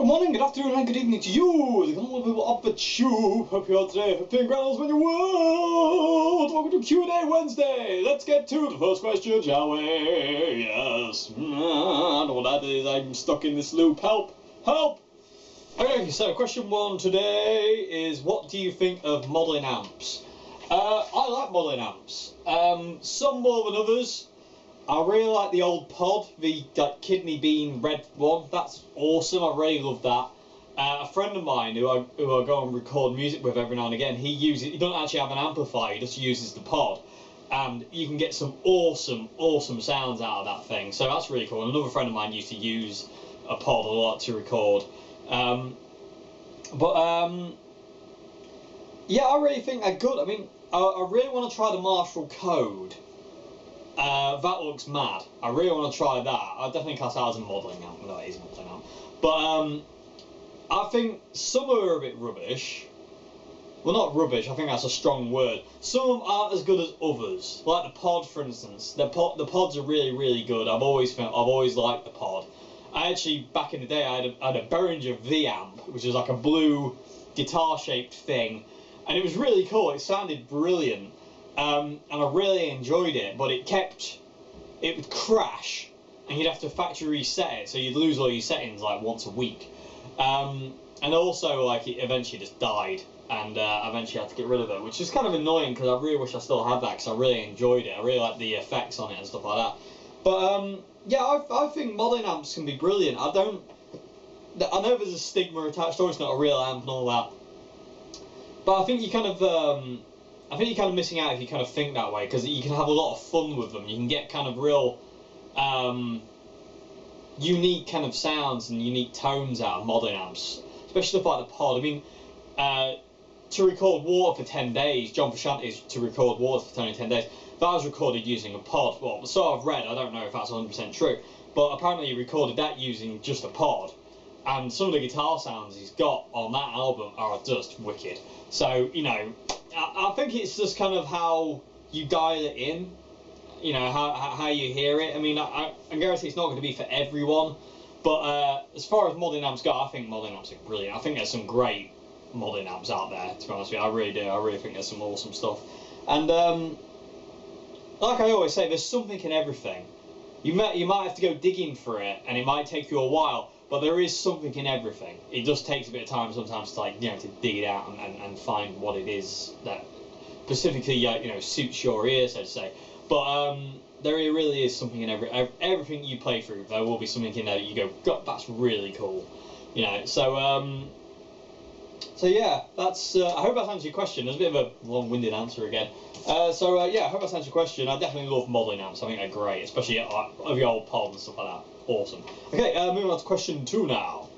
good morning, good afternoon, and good evening to you, the common people of the tube. Hope you're today happy and grounds when you world. Welcome to Q&A Wednesday. Let's get to the first question, shall we? Yes. I don't know what that is. I'm stuck in this loop. Help! Help! Okay, so question one today is, what do you think of modelling amps? I like modelling amps. Some more than others. I really like the old pod, the kidney bean red one. That's awesome. I really love that. A friend of mine who I go and record music with every now and again, he doesn't actually have an amplifier, he just uses the pod, and you can get some awesome sounds out of that thing. So that's really cool. And another friend of mine used to use a pod a lot to record. Yeah, I really think they're good. I mean, I really want to try the Marshall Code. That looks mad. I really want to try that. I definitely class that as a modelling amp. No, it is a modelling amp. But I think some are a bit rubbish. Well, not rubbish, I think that's a strong word. Some of them aren't as good as others. Like the pod, for instance. The pods are really good. I've always liked the pod. I actually, back in the day, I had a Behringer V amp, which was like a blue guitar-shaped thing. And it was really cool. It sounded brilliant. And I really enjoyed it, but it would crash, and you'd have to factory reset it, so you'd lose all your settings like once a week. And also, like, it eventually just died, and I eventually had to get rid of it, which is kind of annoying because I really wish I still had that, because I really enjoyed it. I really liked the effects on it and stuff like that. But yeah, I think modelling amps can be brilliant. I know there's a stigma attached, oh, it's not a real amp and all that, but I think you kind of missing out if you kind of think that way, because you can have a lot of fun with them. You can get kind of real unique kind of sounds and unique tones out of modelling amps, especially stuff like the pod. I mean, to record Water for 10 days, John Frusciante's To Record Water for 10 days, that was recorded using a pod. Well, so I've read, I don't know if that's 100% true, but apparently he recorded that using just a pod. And some of the guitar sounds he's got on that album are just wicked. So, you know, I think it's just kind of how you dial it in, you know, how you hear it. I mean, I guarantee it's not going to be for everyone, but as far as modelling amps go, I think modelling amps are brilliant. I think there's some great modelling amps out there, to be honest with you. I really do. I really think there's some awesome stuff. And like I always say, there's something in everything. You might have to go digging for it, and it might take you a while, but there is something in everything. It just takes a bit of time sometimes to, like, you know, to dig it out and find what it is that specifically, you know, suits your ear, so to say. But there really is something in everything you play through. There will be something in there that you go, God, that's really cool, you know. So yeah, that's. I hope that's answered your question. There's a bit of a long-winded answer again. Yeah, I hope that's answered your question. I definitely love modelling amps. I think they're great, especially of your old pods and stuff like that. Awesome. Okay, moving on to question 2 now.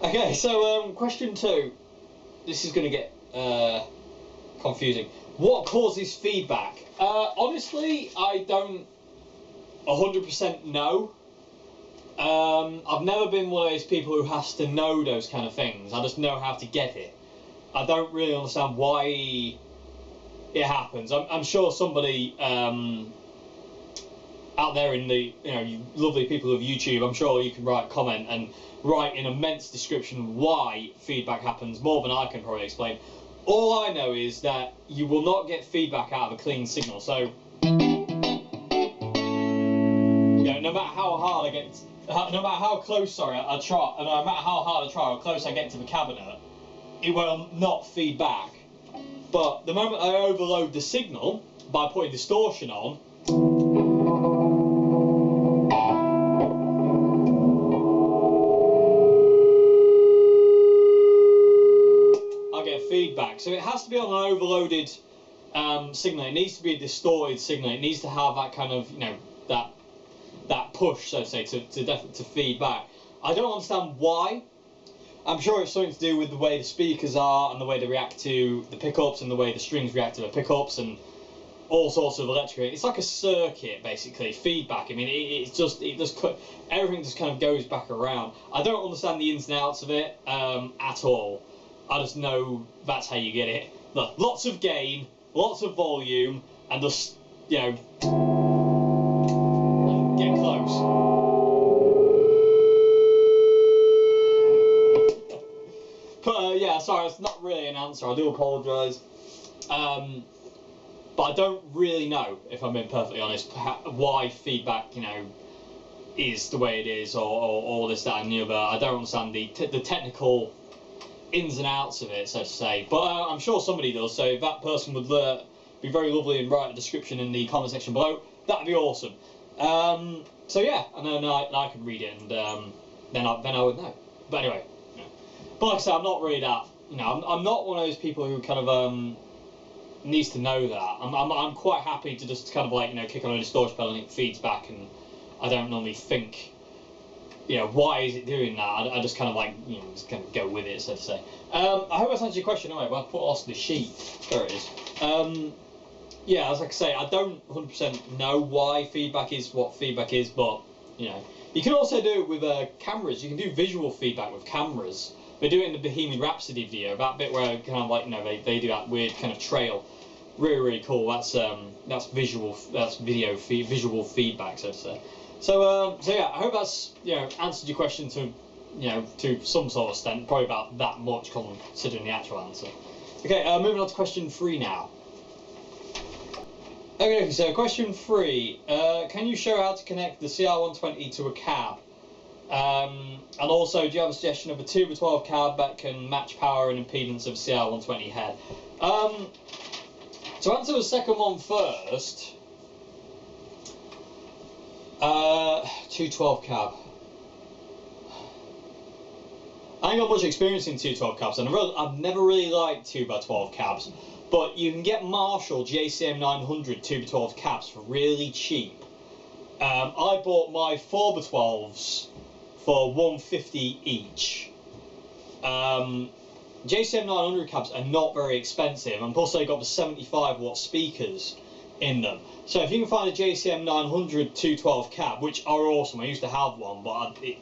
Okay, so question 2. This is going to get confusing. What causes feedback? Honestly, I don't 100% know. I've never been one of those people who has to know those kind of things. I just know how to get it. I don't really understand why it happens. I'm sure somebody out there in the, you know, you lovely people of YouTube, I'm sure you can comment and write an immense description why feedback happens, more than I can probably explain. All I know is that you will not get feedback out of a clean signal. So, you know, no matter how hard I get, no matter how close, I try, and no matter how hard I try or close I get to the cabinet, it will not feed back. But the moment I overload the signal by putting distortion on, I get feedback. So it has to be on an overloaded signal. It needs to be a distorted signal. It needs to have that kind of, you know, that push, so to say, to feed back. I don't understand why. I'm sure it's something to do with the way the speakers are and the way they react to the pickups and the way the strings react to the pickups and all sorts of electrical. It's like a circuit, basically, feedback. I mean, everything just kind of goes back around. I don't understand the ins and outs of it at all. I just know that's how you get it. Look, lots of gain, lots of volume, and just, you know, get close. sorry, it's not really an answer. I do apologise. But I don't really know, if I'm being perfectly honest, why feedback, you know, is the way it is, or all this, that, and the other. I don't understand the technical ins and outs of it, so to say. But I'm sure somebody does. So if that person would be very lovely and write a description in the comment section below, that'd be awesome. So yeah, and then I could read it, and then I would know. But anyway, yeah. But like I said, I'm not really that. You know, I'm not one of those people who kind of needs to know that. I'm quite happy to just kind of like, you know, kick on a distortion pedal and it feeds back, and I don't normally think, you know, why is it doing that? I just kind of like, you know, just kind of go with it, so to say. I hope that's answered your question. Anyway, well, I put off the sheet. There it is. Yeah, as I say, I don't 100% know why feedback is what feedback is, but you know, you can also do it with cameras. You can do visual feedback with cameras. They do it in the Bohemian Rhapsody video, that bit where kind of like, you know, they do that weird kind of trail. Really cool. That's visual. That's visual feedback, so to say. So yeah, I hope that's, you know, answered your question to, you know, to some sort of extent. Probably about that much considering the actual answer. Okay, moving on to question 3 now. Okay, so question 3. Can you show how to connect the CR120 to a cab? And also, do you have a suggestion of a 2x12 cab that can match power and impedance of CR120 head? To answer the second one first, 212 cab. I ain't got much experience in 212 cabs, and I've never really liked 2x12 cabs. But you can get Marshall JCM900 2x12 cabs for really cheap. I bought my 4x12s for $150 each. JCM900 cabs are not very expensive, and plus they got the 75-watt speakers in them. So if you can find a JCM900 212 cab, which are awesome, I used to have one, but it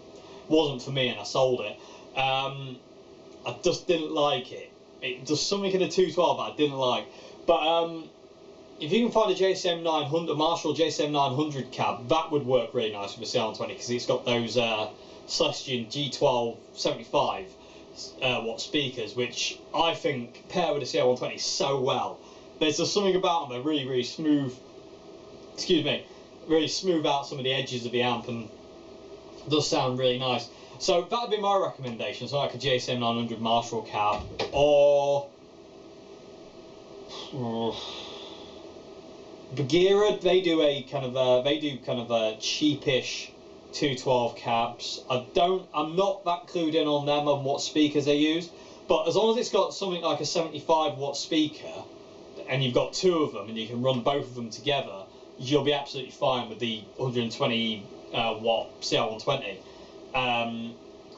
wasn't for me and I sold it. I just didn't like it. It does something in the 212 that I didn't like. But if you can find a JCM900, Marshall JCM900 cab, that would work really nice with the CR120, because it's got those Celestion G12 75 watt speakers, which I think pair with the CR120 so well. There's just something about them that really, really smooth. Excuse me, really smooth out some of the edges of the amp, and does sound really nice. So that would be my recommendation. So like a JCM900 Marshall cab, or Bagheera. They do kind of a cheapish 212 cabs. I'm not that clued in on them on what speakers they use, but as long as it's got something like a 75-watt speaker, and you've got 2 of them, and you can run both of them together, you'll be absolutely fine with the 120 watt CR120. I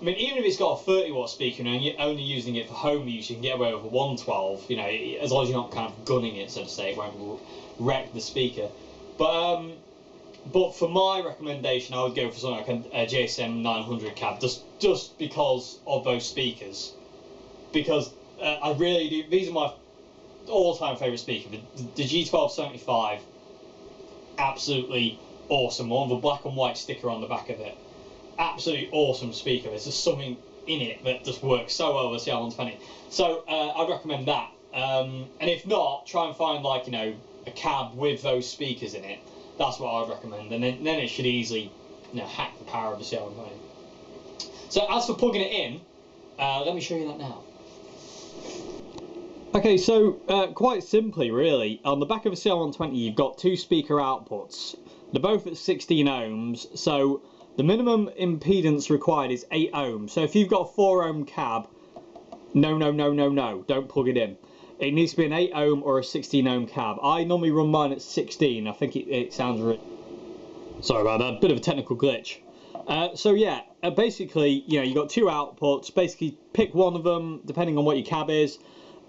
mean, even if it's got a 30-watt speaker and you're only using it for home use, you can get away with a 112. You know, as long as you're not kind of gunning it, so to say, it won't wreck the speaker. But for my recommendation, I would go for something like a JSM 900 cab, just because of those speakers. Because I really do. These are my all-time favourite speaker. The G1275, absolutely awesome one with a black and white sticker on the back of it. Absolutely awesome speaker. There's just something in it that just works so well with the CR120. So I'd recommend that. And if not, try and find, like, you know, a cab with those speakers in it. That's what I'd recommend. And then it should easily, you know, hack the power of the CR120. So as for plugging it in, let me show you that now. Okay, so quite simply, really, on the back of a CR120, you've got 2 speaker outputs. They're both at 16 ohms, so the minimum impedance required is 8 ohms. So if you've got a 4 ohm cab, no, don't plug it in. It needs to be an 8 ohm or a 16 ohm cab. I normally run mine at 16. I think it sounds really... Sorry about that, bit of a technical glitch. So yeah, basically, you know, you've got 2 outputs. Basically, pick one of them, depending on what your cab is.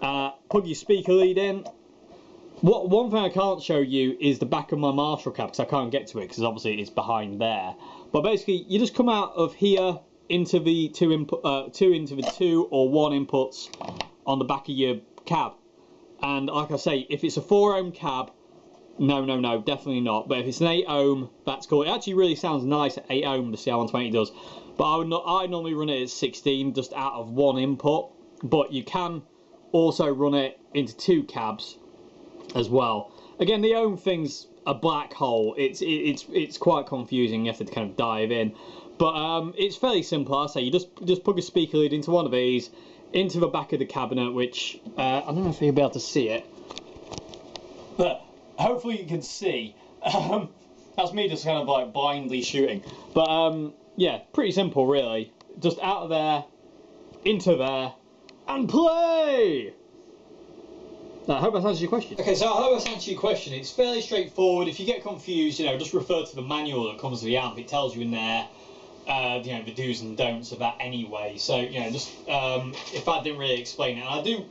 Plug your speaker lead in. One thing I can't show you is the back of my Marshall cab, because I can't get to it, because obviously it's behind there. But basically, you just come out of here into the 2 or 1 inputs on the back of your cab. And like I say, if it's a 4 ohm cab, no, definitely not. But if it's an 8 ohm, that's cool. It actually really sounds nice at 8 ohm, the CR120 does. But I normally run it at 16, just out of 1 input. but you can also run it into 2 cabs as well. Again, the ohm thing's a black hole. It's quite confusing. You have to kind of dive in, but it's fairly simple. I say you just plug a speaker lead into one of these, into the back of the cabinet, which I don't know if you'll be able to see it, but hopefully you can see. That's me just kind of like blindly shooting, but yeah, pretty simple really. Just out of there, into there, and play! I hope that answers your question. Okay, so I hope that's answered your question. It's fairly straightforward. If you get confused, you know, just refer to the manual that comes with the amp. It tells you in there, you know, the do's and don'ts of that anyway. So, you know, just if I didn't really explain it, and I don't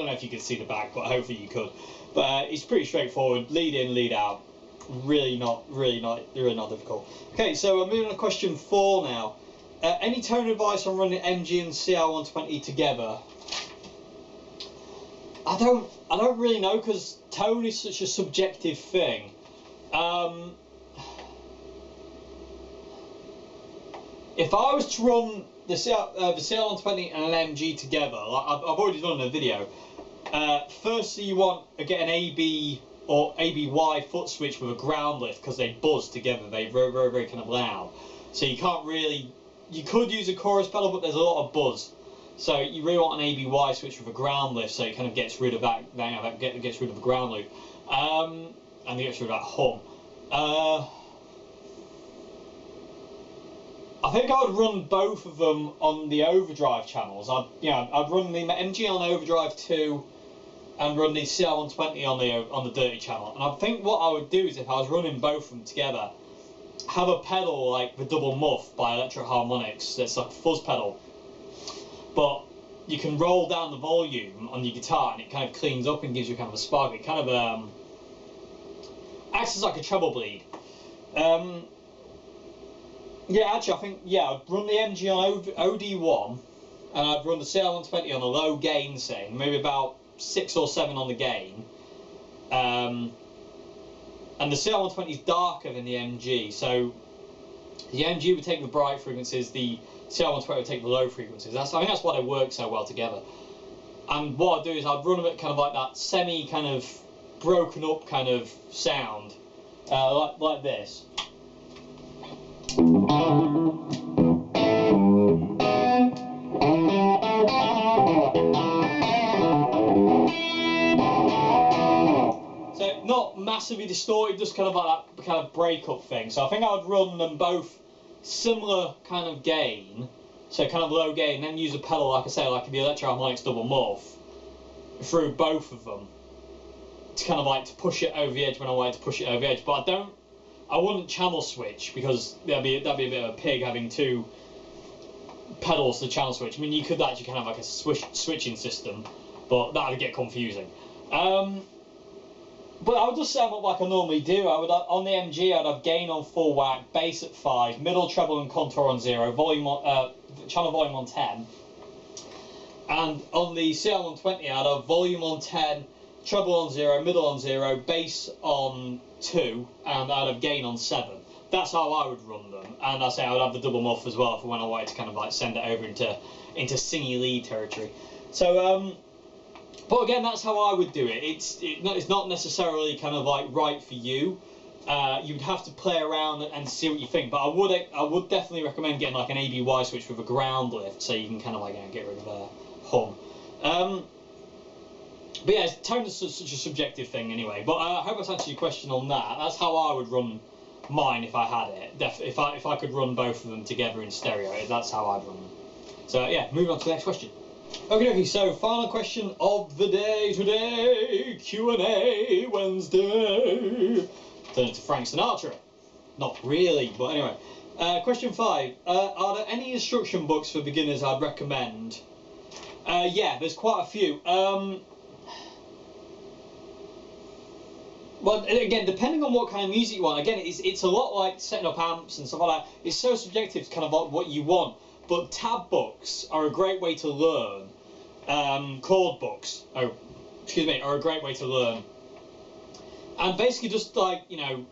know if you could see the back, but hopefully you could. But it's pretty straightforward. Lead in, lead out. Really not difficult. Okay, so we're moving on to question 4 now. Any tone advice on running MG and CR120 together? I don't really know, because tone is such a subjective thing. If I was to run the CR120 and an MG together, like I've already done in a video, firstly you want to get an AB or ABY foot switch with a ground lift, because they buzz together, they're very, very, very kind of loud. So you can't really, you could use a chorus pedal, but there's a lot of buzz. So you really want an ABY switch with a ground lift, so it kind of gets rid of that, gets rid of the ground loop, and it gets rid of that hum. I think I would run both of them on the overdrive channels. I'd run the MG on overdrive 2, and run the CR120 on the dirty channel. And I think what I would do is, if I was running both of them together, have a pedal like the double muff by Electro Harmonics. That's like a fuzz pedal, but you can roll down the volume on your guitar, and it kind of cleans up and gives you kind of a spark. It kind of acts as like a treble bleed. Yeah, actually, I think, yeah, I'd run the MG on OD1, and I'd run the CR120 on a low gain setting, maybe about 6 or 7 on the gain. And the CR120 is darker than the MG, so the MG would take the bright frequencies, the CR120 would take the low frequencies. I think that's why they work so well together. And what I'd do is I'd run them at kind of like that semi kind of broken up kind of sound, like this. So not massively distorted, just kind of like that kind of break-up thing. So I think I would run them both similar kind of gain, so kind of low gain, and then use a pedal, like I say, like the Electro Harmonics double muff, through both of them, to kind of like to push it over the edge when I wanted to push it over the edge. But I wouldn't channel switch, because that'd be a bit of a pig having 2 pedals to channel switch. I mean, you could actually kind of have like a switching system, but that would get confusing. But I would just set them up like I normally do. I would, on the MG, I'd have gain on full whack, bass at 5, middle treble and contour on 0, volume on, channel volume on 10. And on the CR120, I'd have volume on 10, treble on 0, middle on 0, bass on 2, and I'd have gain on 7. That's how I would run them. And I say I would have the double muff as well for when I wanted to kind of like send it over into singy lead territory. So but again, that's how I would do it. It's not necessarily kind of like right for you. You'd have to play around and see what you think. But I would definitely recommend getting like an ABY switch with a ground lift, so you can kind of like get rid of a hum. But yeah, tone is such a subjective thing anyway. But I hope I answered your question on that. That's how I would run mine if I had it. If I could run both of them together in stereo, that's how I'd run them. So yeah, moving on to the next question. Okay, so final question of the day today, Q&A Wednesday. Turn it to Frank Sinatra. Not really, but anyway. Question 5. Are there any instruction books for beginners I'd recommend? Yeah, there's quite a few. Well, again, depending on what kind of music you want, again, it's a lot like setting up amps and stuff like that. It's so subjective to kind of like what you want. But tab books are a great way to learn. Chord books, are a great way to learn. And basically just like, you know,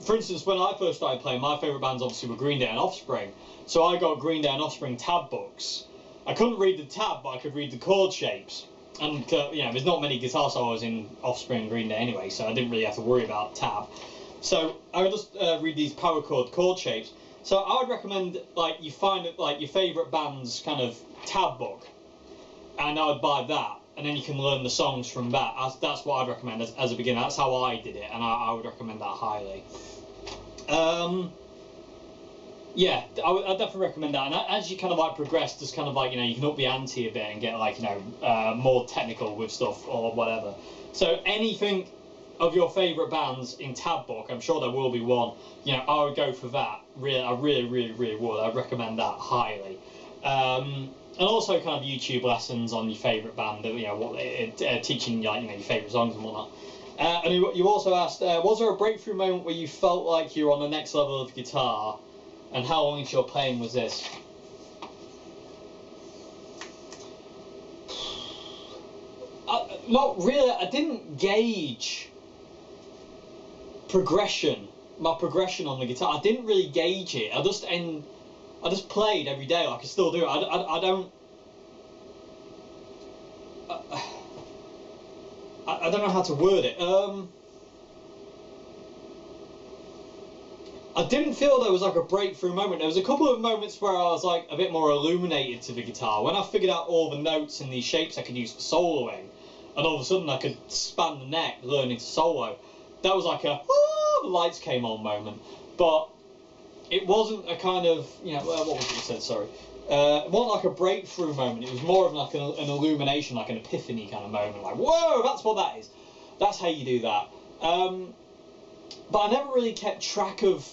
for instance, when I first started playing, my favourite bands obviously were Green Day and Offspring. So I got Green Day and Offspring tab books. I couldn't read the tab, but I could read the chord shapes. And you know, there's not many guitar solos in Offspring and Green Day anyway, so I didn't really have to worry about tab. So I would just read these power chord shapes. So I would recommend, like, you find like your favourite band's kind of tab book, and I would buy that, and then you can learn the songs from that. That's what I'd recommend as a beginner. That's how I did it, and I would recommend that highly. Yeah, I'd definitely recommend that. And as you kind of like progress, just kind of like, you know, you can up the ante a bit and get like, you know, more technical with stuff or whatever. So anything of your favourite bands in tab book, I'm sure there will be one, you know, I would go for that. Really, I really would. I'd recommend that highly. And also kind of YouTube lessons on your favourite band, you know, what teaching, like, you know, your favourite songs and whatnot. And you also asked, was there a breakthrough moment where you felt like you were on the next level of guitar? And how long into your playing was this? Not really. I didn't gauge my progression on the guitar. I didn't really gauge it. I just played every day like I still do. I don't know how to word it. I didn't feel there was like a breakthrough moment. There was a couple of moments where I was like a bit more illuminated to the guitar. When I figured out all the notes and these shapes I could use for soloing, and all of a sudden I could span the neck learning to solo, that was like a, oh, the lights came on moment. But it wasn't a kind of, you know, what was it said, sorry. It wasn't like a breakthrough moment. It was more of like an illumination, like an epiphany kind of moment. Like, whoa, that's what that is. That's how you do that. But I never really kept track of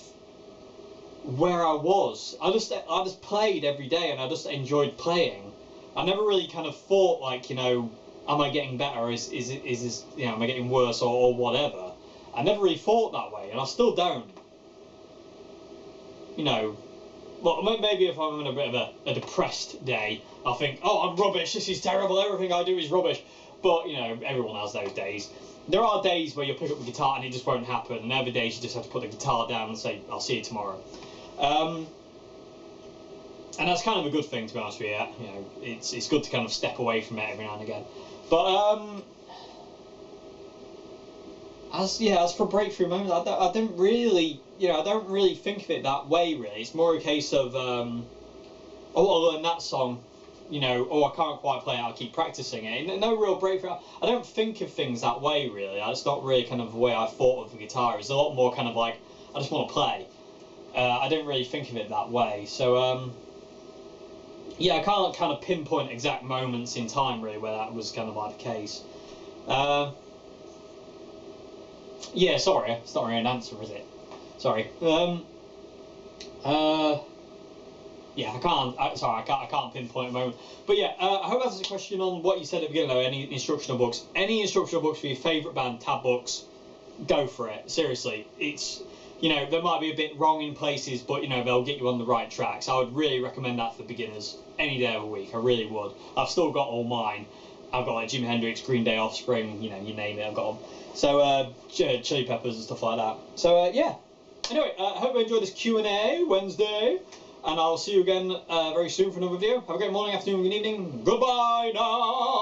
where I was. I just played every day, and I just enjoyed playing. I never really kind of thought, like, you know, am I getting better? Is this, you know, am I getting worse or whatever? I never really thought that way, and I still don't. You know, well, maybe if I'm in a bit of a depressed day, I'll think, oh, I'm rubbish. This is terrible. Everything I do is rubbish. But, you know, everyone has those days. There are days where you'll pick up the guitar and it just won't happen, and other days you just have to put the guitar down and say, I'll see you tomorrow. And that's kind of a good thing, to be honest with you. You know, it's good to kind of step away from it every now and again. But as for breakthrough moments, I didn't really, you know, I don't really think of it that way. Really, it's more a case of oh, I learned that song, you know, oh, I can't quite play it, I'll keep practicing it. No real breakthrough. I don't think of things that way, really. It's not really kind of the way I thought of the guitar. It's a lot more kind of like, I just want to play. I didn't really think of it that way. So, yeah, I can't kind of pinpoint exact moments in time, really, where that was kind of like the case. Yeah, sorry, it's not really an answer, is it? Sorry. Yeah, I can't pinpoint a moment. But yeah, I hope that's a question on what you said at the beginning, though. Any instructional books for your favourite band, tab books, go for it. Seriously, it's, you know, they might be a bit wrong in places, but, you know, they'll get you on the right tracks. I would really recommend that for beginners any day of the week. I really would. I've still got all mine. I've got like Jimi Hendrix, Green Day, Offspring, you know, you name it, I've got them. So, Chili Peppers and stuff like that. So, yeah. Anyway, I hope you enjoyed this Q&A Wednesday, and I'll see you again very soon for another video. Have a great morning, afternoon, good evening. Goodbye now.